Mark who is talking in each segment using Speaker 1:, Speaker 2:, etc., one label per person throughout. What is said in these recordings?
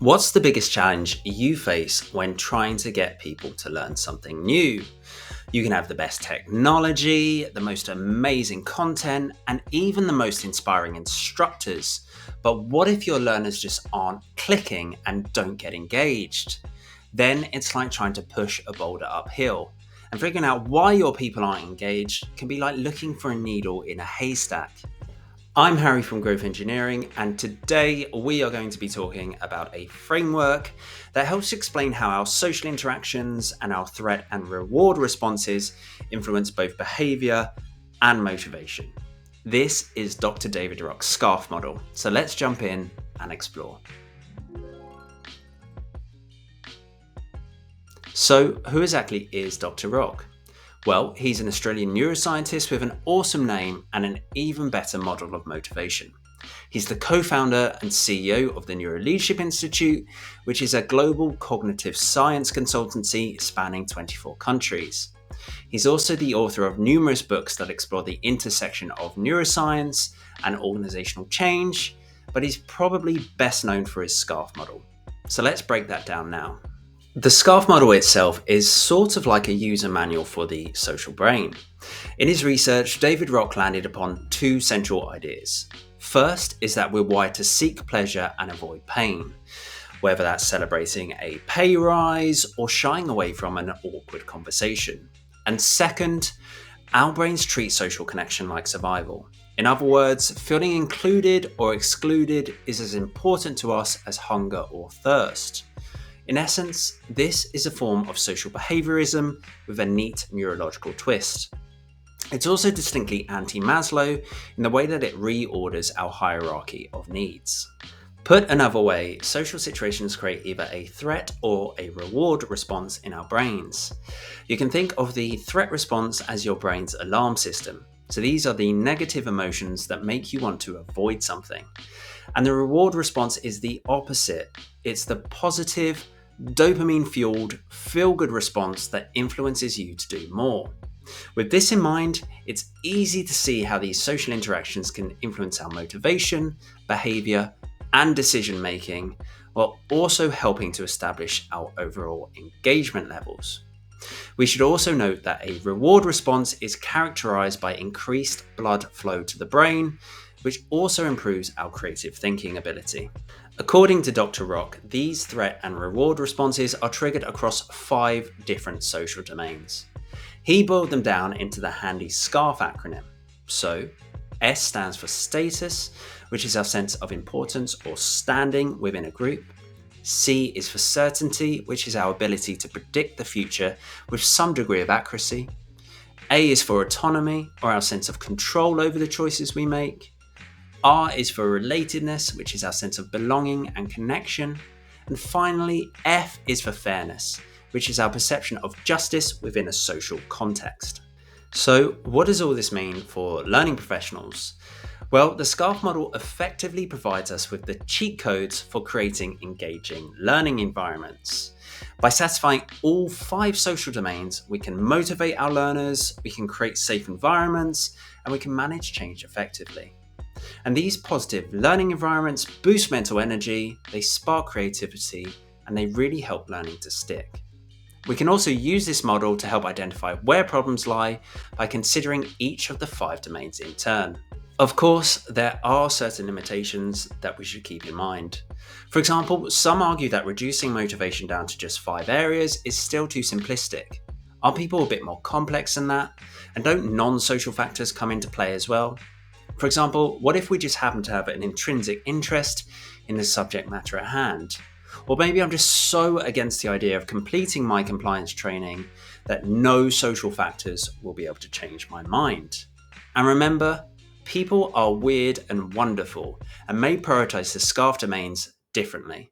Speaker 1: What's the biggest challenge you face when trying to get people to learn something new? You can have the best technology, the most amazing content, and even the most inspiring instructors. But what if your learners just aren't clicking and don't get engaged? Then it's like trying to push a boulder uphill. And figuring out why your people aren't engaged can be like looking for a needle in a haystack. I'm Harry from Growth Engineering, and today we are going to be talking about a framework that helps explain how our social interactions and our threat and reward responses influence both behavior and motivation. This is Dr. David Rock's SCARF model, so let's jump in and explore. So, who exactly is Dr. Rock? Well, he's an Australian neuroscientist with an awesome name and an even better model of motivation. He's the co-founder and CEO of the Neuro Leadership Institute, which is a global cognitive science consultancy spanning 24 countries. He's also the author of numerous books that explore the intersection of neuroscience and organizational change, but he's probably best known for his SCARF model. So let's break that down now. The SCARF model itself is sort of like a user manual for the social brain. In his research, David Rock landed upon two central ideas. First is that we're wired to seek pleasure and avoid pain, whether that's celebrating a pay rise or shying away from an awkward conversation. And second, our brains treat social connection like survival. In other words, feeling included or excluded is as important to us as hunger or thirst. In essence, this is a form of social behaviorism with a neat neurological twist. It's also distinctly anti-Maslow in the way that it reorders our hierarchy of needs. Put another way, social situations create either a threat or a reward response in our brains. You can think of the threat response as your brain's alarm system. So these are the negative emotions that make you want to avoid something. And the reward response is the opposite. It's the positive, dopamine-fueled, feel-good response that influences you to do more. With this in mind, it's easy to see how these social interactions can influence our motivation, behavior, and decision-making, while also helping to establish our overall engagement levels. We should also note that a reward response is characterized by increased blood flow to the brain, which also improves our creative thinking ability. According to Dr. Rock, these threat and reward responses are triggered across 5 different social domains. He boiled them down into the handy SCARF acronym. So, S stands for status, which is our sense of importance or standing within a group. C is for certainty, which is our ability to predict the future with some degree of accuracy. A is for autonomy, or our sense of control over the choices we make. R is for relatedness, which is our sense of belonging and connection. And finally, F is for fairness, which is our perception of justice within a social context. So, what does all this mean for learning professionals? Well, the SCARF model effectively provides us with the cheat codes for creating engaging learning environments. By satisfying all 5 social domains, we can motivate our learners, we can create safe environments, and we can manage change effectively. And these positive learning environments boost mental energy, they spark creativity, and they really help learning to stick. We can also use this model to help identify where problems lie by considering each of the 5 domains in turn. Of course, there are certain limitations that we should keep in mind. For example, some argue that reducing motivation down to just 5 areas is still too simplistic. Are people a bit more complex than that? And don't non-social factors come into play as well? For example, what if we just happen to have an intrinsic interest in the subject matter at hand? Or maybe I'm just so against the idea of completing my compliance training that no social factors will be able to change my mind. And remember, people are weird and wonderful and may prioritize the SCARF domains differently.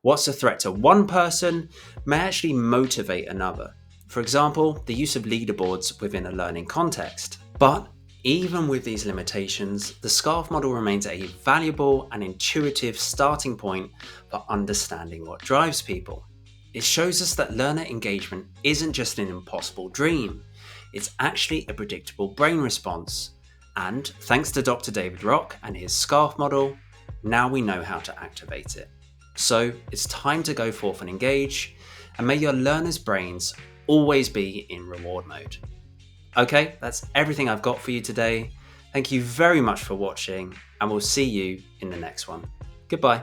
Speaker 1: What's a threat to one person may actually motivate another. For example, the use of leaderboards within a learning context. But even with these limitations, the SCARF model remains a valuable and intuitive starting point for understanding what drives people. It shows us that learner engagement isn't just an impossible dream, it's actually a predictable brain response. And thanks to Dr. David Rock and his SCARF model, now we know how to activate it. So it's time to go forth and engage, and may your learners' brains always be in reward mode. Okay, that's everything I've got for you today. Thank you very much for watching, and we'll see you in the next one. Goodbye.